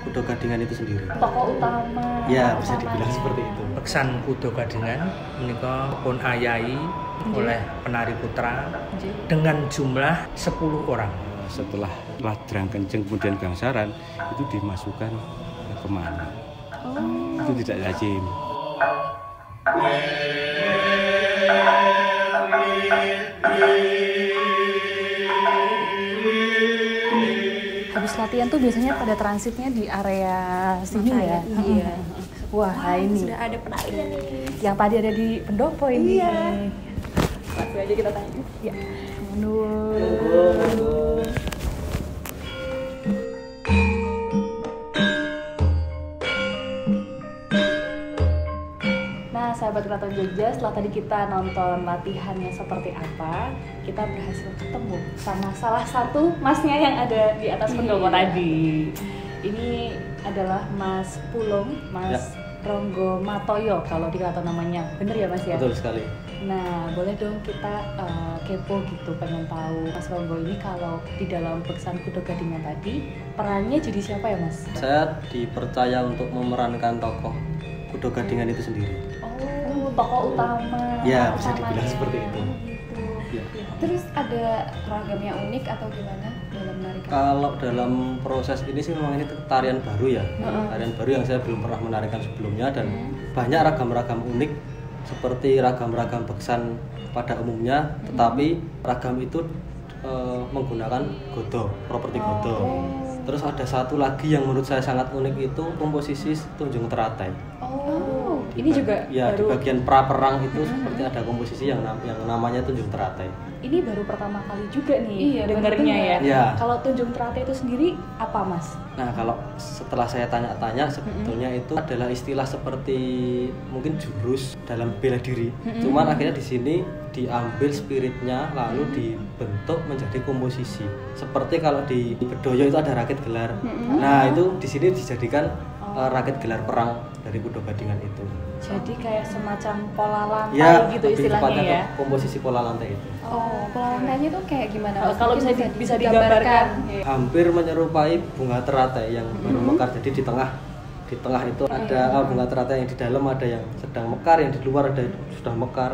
Kudo Gadingan itu sendiri. Tokoh utama. Ya, bisa dibilang seperti itu. Beksan Kudo Gadingan menika pun ayahi oleh penari putra dengan jumlah 10 orang. Setelah Ladrang Kenceng kemudian Gangsaran itu dimasukkan ke mana? Itu tidak lazim. Habis latihan tuh biasanya pada transitnya di area sini ya. Iya. Wah, ini Sudah ada penarinya nih. yang tadi ada di pendopo ini. Iya. Langsung aja kita tanya. Ya. Nah, sahabat Keraton Jogja, setelah tadi kita nonton latihannya seperti apa, kita berhasil ketemu sama salah satu masnya yang ada di atas pendopo tadi. Ini adalah Mas Pulung, Mas Ronggo Matoyo kalau di Keraton namanya. Bener ya Mas ya? Betul sekali. Nah, boleh dong kita kepo gitu, pengen tahu Mas Ronggo ini kalau di dalam Beksan Kudo Gadingan tadi, perannya jadi siapa ya Mas? Saya dipercaya untuk memerankan tokoh Kudo Gadingan itu sendiri. Oh, tokoh utama. Ya, bisa dibilang seperti itu. Ya. Terus ada seragam yang unik atau gimana dalam menarikan? Kalau dalam proses ini sih memang ini tarian baru ya. Tarian baru yang saya belum pernah menarikan sebelumnya dan banyak ragam-ragam unik seperti ragam-ragam beksan pada umumnya, tetapi ragam itu menggunakan godo, properti godo. Terus ada satu lagi yang menurut saya sangat unik itu komposisi Tunjung Teratai. Oh, ini juga ya baru. di bagian pra perang itu seperti ada komposisi yang namanya Tunjung Teratai. Ini baru pertama kali juga nih Iya, dengarnya ya. Iya. Kalau Tunjung Teratai itu sendiri apa Mas? Nah, kalau setelah saya tanya-tanya sebetulnya itu adalah istilah seperti mungkin jurus dalam bela diri. Cuman akhirnya di sini diambil spiritnya lalu dibentuk menjadi komposisi. Seperti kalau di Bedoyo itu ada rakit gelar. Nah, itu di sini dijadikan rakit gelar perang dari Kudo Gadingan itu. Jadi kayak semacam pola lantai Ya, gitu lebih istilahnya tepatnya ya. ke komposisi pola lantai itu. Oh, pola lantainya tuh kayak gimana? Mas? Kalau Mungkin bisa digambarkan. Hampir menyerupai bunga teratai yang baru mekar. Jadi di tengah itu ada bunga teratai yang di dalam ada yang sedang mekar, yang di luar ada yang sudah mekar.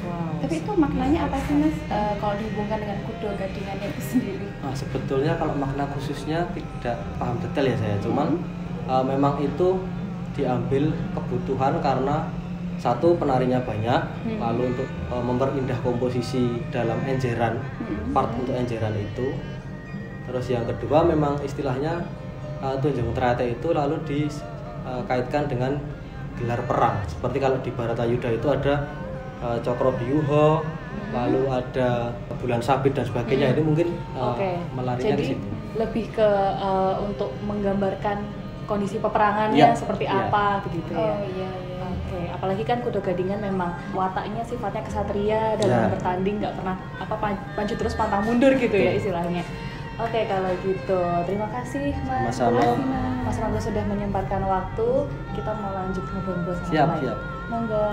Wow. Tapi itu maknanya apa sih Mas? Kalau dihubungkan dengan Kudo Gadingan itu sendiri? Nah, sebetulnya kalau makna khususnya tidak paham detail ya saya. Cuman memang itu diambil kebutuhan karena satu penarinya banyak, lalu untuk memperindah komposisi dalam enjeran, part untuk enjeran itu. Terus yang kedua memang istilahnya Tunjung Teratai itu lalu dikaitkan dengan gelar perang. Seperti kalau di Baratayuda itu ada Cokrobyuha, lalu ada Bulan Sabit dan sebagainya. Ini mungkin melarinya Jadi ke situ. lebih ke untuk menggambarkan kondisi peperangannya seperti apa begitu ya. Oh iya. Oke, apalagi kan Kudo Gadingan memang wataknya sifatnya kesatria dalam bertanding, nggak pernah maju terus pantang mundur gitu ya istilahnya. Oke, kalau gitu terima kasih Mas. Sama-sama. Mas Ronggo sudah menyempatkan waktu. Kita mau lanjut ngobrol-ngobrol sama Siap, lain. siap. Monggo.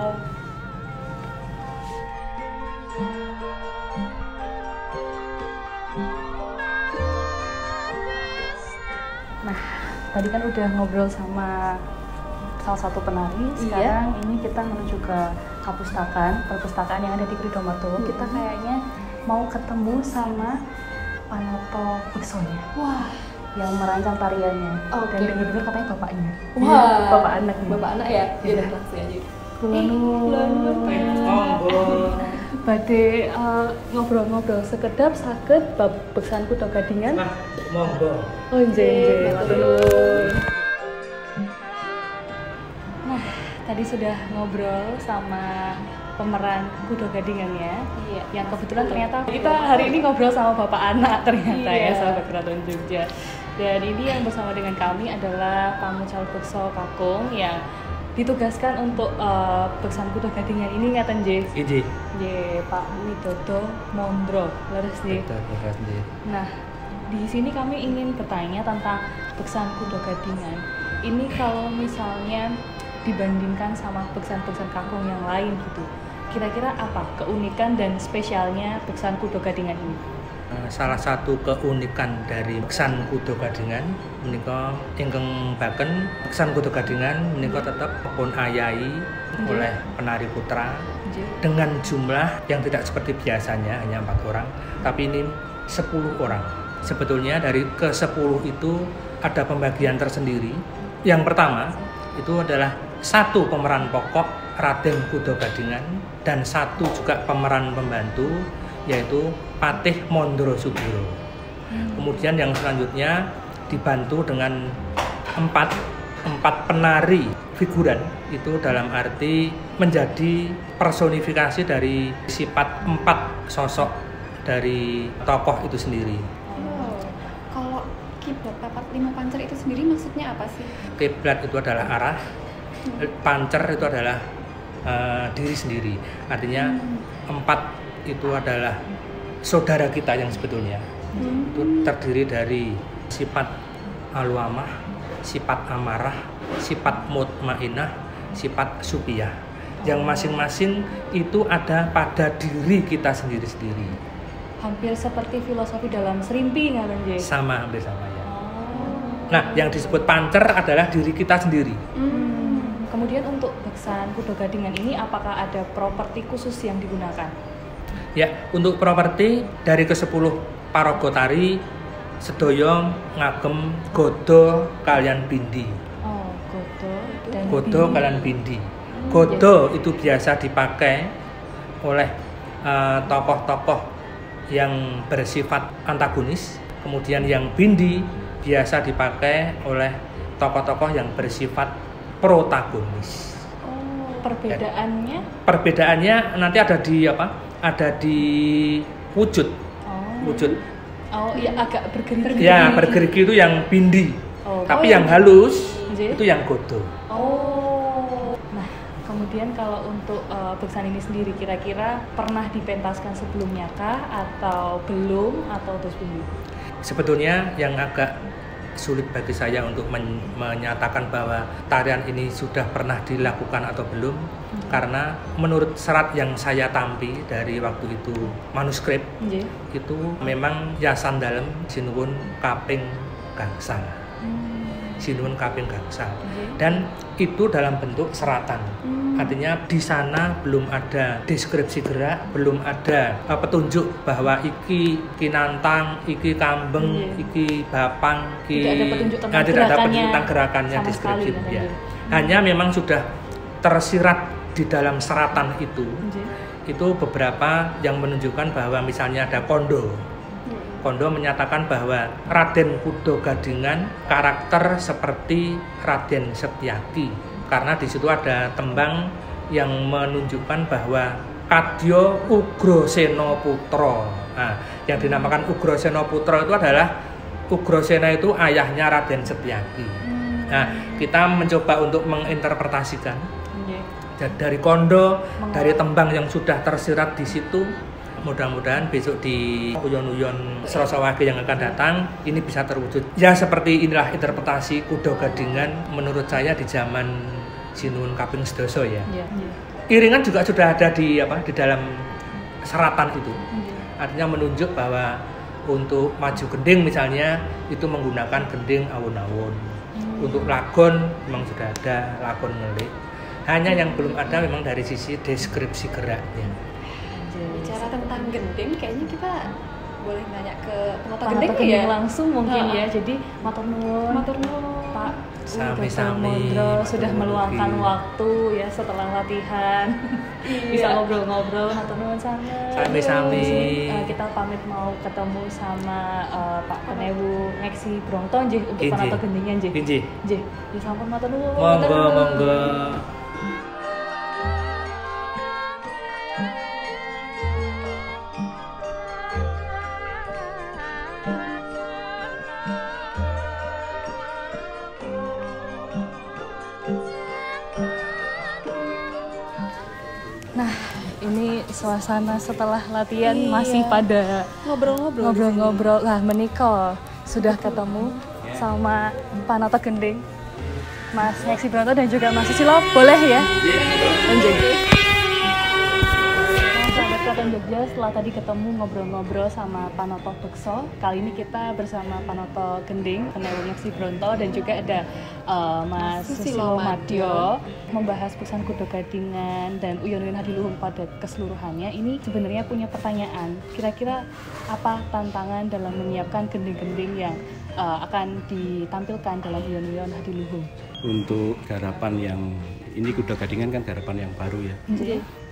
Nah, tadi kan udah ngobrol sama salah satu penari. Sekarang ini kita menuju ke perpustakaan yang ada di Kridomartowo. Kita kayaknya mau ketemu sama Panoto Beksonya. Wah, yang merancang tariannya. Oke. Dan dengar-dengar katanya bapaknya. Wah. Bapak anak. Bapak anak ya? Iya, udah langsung aja. Badhe ngobrol-ngobrol sekedap saged bab Beksan Kudo Gadingan. Monggo. Oh nggih. Nah, tadi sudah ngobrol sama pemeran Kudo Gadingan ya. Iya. Yang kebetulan ternyata kita hari ini ngobrol sama bapak anak ternyata ya, sahabat Keraton Jogja. Dan ini yang bersama dengan kami adalah Pamucal Bekso Kakung yang ditugaskan untuk Beksan Kudo Gadingan ini ngaten nggih. Iji. Nggih, Pak Widodo Mondro. Leres nggih. Betul. Nah, di sini kami ingin bertanya tentang Beksan Kudo Gadingan. Ini kalau misalnya dibandingkan sama beksan-beksan kakung yang lain gitu, kira-kira apa keunikan dan spesialnya Beksan Kudo Gadingan ini? Salah satu keunikan dari beksan Kudo Gadingan menika ingkang baken beksan Kudo Gadingan menika tetap pun ayahi oleh penari putra dengan jumlah yang tidak seperti biasanya hanya 4 orang, tapi ini 10 orang. Sebetulnya dari ke-10 itu ada pembagian tersendiri. Yang pertama itu adalah 1 pemeran pokok Raden Kudo Gadingan dan 1 juga pemeran pembantu yaitu Patih Mondro Sudiro. Kemudian yang selanjutnya dibantu dengan 4 penari figuran, itu dalam arti menjadi personifikasi dari sifat 4 sosok dari tokoh itu sendiri. Kalau kiblat papat 5 pancer itu sendiri maksudnya apa sih? Kiblat itu adalah arah, pancer itu adalah diri sendiri. Artinya 4 itu adalah saudara kita yang sebetulnya. Itu terdiri dari sifat alwamah, sifat amarah, sifat mutmainah, sifat supiyah. Yang masing-masing itu ada pada diri kita sendiri-sendiri. Hampir seperti filosofi dalam Serimpi nggak Bang J? Sama, hampir sama ya. Nah, yang disebut pancer adalah diri kita sendiri. Kemudian untuk beksan Kudo Gadingan ini apakah ada properti khusus yang digunakan? Ya, untuk properti dari ke-10 paraga tari sedaya ngagem godo kalian bindi. Oh, godo dan Godo kalian bindi. Godo itu biasa dipakai oleh tokoh-tokoh yang bersifat antagonis. Kemudian yang bindi biasa dipakai oleh tokoh-tokoh yang bersifat protagonis. Perbedaannya? Perbedaannya nanti ada di apa? Ada di wujud. Wujud. Oh, iya agak bergerigi. Ya, bergerigi itu yang bindi. Tapi yang halus itu yang godo. Nah, kemudian kalau untuk beksan ini sendiri kira-kira pernah dipentaskan sebelumnya kah atau belum atau terus bindi? Sebetulnya yang agak sulit bagi saya untuk menyatakan bahwa tarian ini sudah pernah dilakukan atau belum, karena menurut serat yang saya tampi dari waktu itu manuskrip itu memang yasan dalam sinuwun kaping gangsal. Sinuwun kaping gangsal. Dan itu dalam bentuk seratan. Artinya di sana belum ada deskripsi gerak, belum ada petunjuk bahwa iki kinantang, iki kambeng, iki bapang, tidak ada petunjuk tentang gerakannya deskripsi. Ya. Hanya memang sudah tersirat di dalam seratan itu beberapa yang menunjukkan bahwa misalnya ada kondo. Kondo menyatakan bahwa Raden Kudo Gadingan karakter seperti Raden Setyaki. Karena di situ ada tembang yang menunjukkan bahwa Kadya Ugrasena Putra. Nah, yang dinamakan Ugrasena Putra itu adalah Ugrasena itu ayahnya Raden Setyaki. Nah, kita mencoba untuk menginterpretasikan dari kondo, dari tembang yang sudah tersirat di situ. Mudah-mudahan besok di uyon-uyon Selasa Wage yang akan datang ini bisa terwujud. Ya seperti inilah interpretasi Kudo Gadingan menurut saya di zaman Sinuwun kaping sedasa ya. Iringan juga sudah ada di dalam seratan itu. Artinya menunjuk bahwa untuk maju gending misalnya itu menggunakan gending awun-awun. Untuk lagon memang sudah ada lagon ngelik. Hanya yang belum ada memang dari sisi deskripsi geraknya. Bicara tentang gending, kayaknya kita boleh nanya ke penata gending ya langsung mungkin ya. Jadi matur nuwun Pak Sami-sami sudah meluangkan waktu ya setelah latihan. Bisa ngobrol-ngobrol, matur nuwun sami-sami. Kita pamit mau ketemu sama Pak Penewu Ngeksi Brongto nggih untuk penata gendingnya nggih. Nggih. Ya sampun matur nuwun. Monggo. Nah, ini suasana setelah latihan masih pada ngobrol-ngobrol. Lah, menika sudah ketemu sama Panata Gending, Mas Ngeksi Brongto dan juga Mas Susilo. Boleh ya? Lanjut. Keraton Jogja, setelah tadi ketemu ngobrol-ngobrol sama Panoto Bekso, kali ini kita bersama Panoto Gending, Penewon Yaksi Bronto, dan juga ada Mas Susilo Madyo membahas Beksan Kudo Gadingan dan Uyon-Uyon Hadiluhung pada keseluruhannya. Ini sebenarnya punya pertanyaan, kira-kira apa tantangan dalam menyiapkan gending-gending yang akan ditampilkan dalam Uyon-Uyon Hadiluhung? Untuk garapan yang ini Kuda Gadingan kan garapan yang baru ya.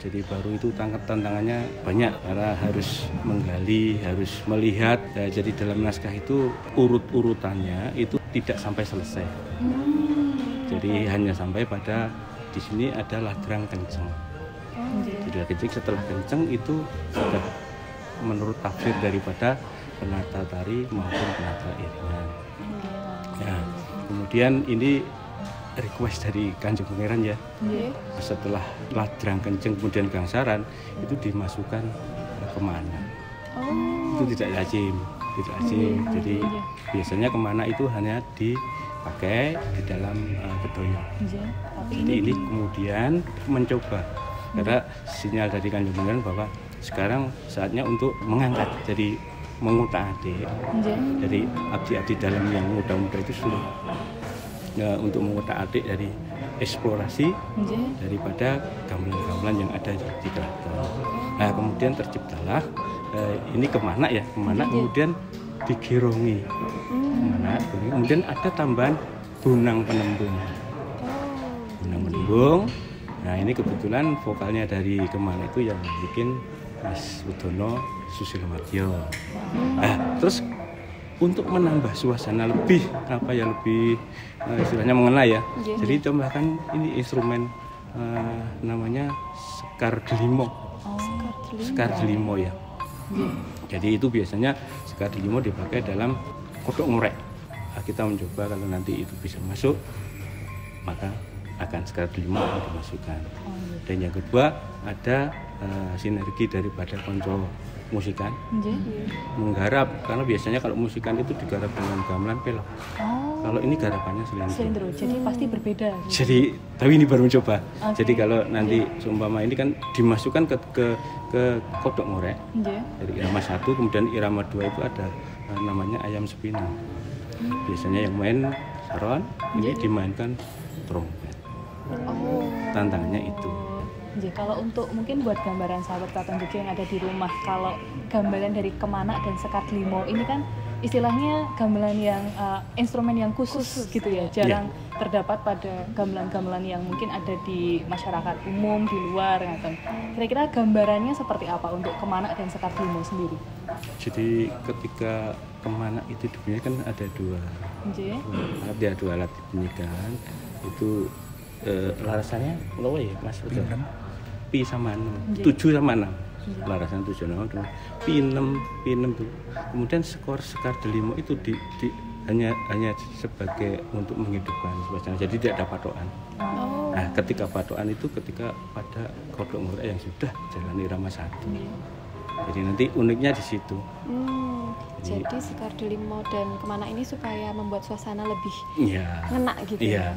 Jadi baru itu tantangannya banyak karena harus menggali, harus melihat. Ya, jadi dalam naskah itu urut-urutannya itu tidak sampai selesai. Jadi hanya sampai pada di sini ada ladrang kenceng. Jadi kenceng, setelah kenceng itu sudah menurut tafsir daripada penata tari maupun penata iringan. Ya, kemudian ini request dari Kanjeng Pangeran ya. Setelah ladrang kenceng kemudian gangsaran itu dimasukkan kemana. Itu tidak lazim, Jadi biasanya kemana itu hanya dipakai di dalam bedoyo. Jadi ini kemudian mencoba karena sinyal dari Kanjeng Pangeran bahwa sekarang saatnya untuk mengangkat jadi mengutak-atik. Dari abdi-abdi dalam yang muda-muda itu sudah ya, untuk mengutak-atik dari eksplorasi daripada gamelan-gamelan yang ada di keraton. Nah kemudian terciptalah ini kemana kemudian digirongi kemana, kemudian ada tambahan bunang penembung. Nah ini kebetulan vokalnya dari kemana itu yang bikin Mas Udono Susilo Madyo. Nah terus untuk menambah suasana lebih istilahnya mengenai ya. Jadi tambahkan ini instrumen namanya sekar delimo. Sekar delimo ya. Jadi itu biasanya sekar delimo dipakai dalam kodok ngorek. Nah, kita mencoba kalau nanti itu bisa masuk maka akan sekar delimo dimasukkan. Dan yang kedua ada sinergi daripada konco musikan menggarap, karena biasanya kalau musikan itu digarap dengan gamelan pelok. Kalau ini garapannya selendro. Jadi pasti berbeda. Jadi tapi ini baru mencoba. Jadi kalau nanti seumpama ini kan dimasukkan ke kodok ngorek. Dari irama 1 kemudian irama 2 itu ada namanya ayam sepinang. Biasanya yang main saron, ini dimainkan trompet. Tantangannya itu. Kalau untuk mungkin buat gambaran sahabat Keraton Jogja yang ada di rumah, kalau gamelan dari Kemana dan Sekar Delimo ini kan istilahnya gamelan yang instrumen yang khusus gitu ya, jarang terdapat pada gamelan-gamelan yang mungkin ada di masyarakat umum di luar gitu. Kira-kira gambarannya seperti apa untuk Kemana dan Sekar Delimo sendiri? Jadi ketika Kemana itu dibunyikan kan ada dua alat dibunyikan itu larasannya berapa ya Mas? Pi sama 6, 7 sama 6. Larasan 7 sama 6. Pi 6 tuh. Kemudian sekar delimo itu hanya sebagai untuk menghidupkan suasana. Jadi tidak ada patokan. Nah, ketika patokan itu ketika pada kodok ngorek yang sudah jalan irama 1. Jadi nanti uniknya di situ. Jadi sekar delimo dan Kemana ini supaya membuat suasana lebih ngena gitu. Iya.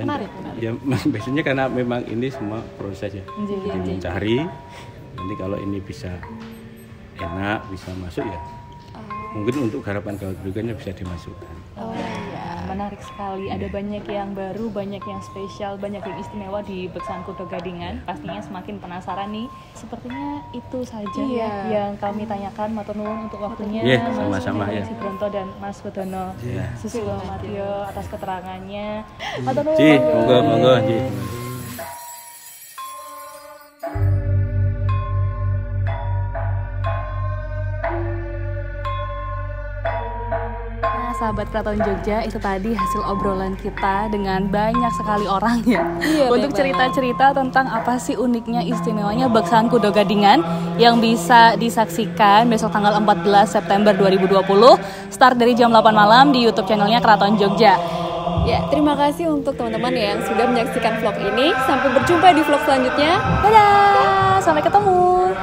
Menarik. Ya biasanya karena memang ini semua proses ya. Jadi mencari nanti kalau ini bisa enak, bisa masuk ya. Mungkin untuk garapan berikutnya bisa dimasukkan. Menarik sekali, ada banyak yang baru, banyak yang spesial, banyak yang istimewa di Beksan Kudo Gadingan. Pastinya semakin penasaran nih. Sepertinya itu saja yang kami tanyakan. Matur nuwun untuk waktunya, Mas Yaksi Bronto dan Mas Udono Susilo Madyo atas keterangannya. Matur nuwun. Monggo. Sahabat Keraton Jogja, itu tadi hasil obrolan kita dengan banyak sekali orang ya. Untuk cerita-cerita tentang apa sih uniknya, istimewanya Beksan Kudo Gadingan yang bisa disaksikan besok tanggal 14 September 2020 start dari jam 8 malam di YouTube channelnya Keraton Jogja. Ya, terima kasih untuk teman-teman yang sudah menyaksikan vlog ini. Sampai berjumpa di vlog selanjutnya. Dadah, sampai ketemu.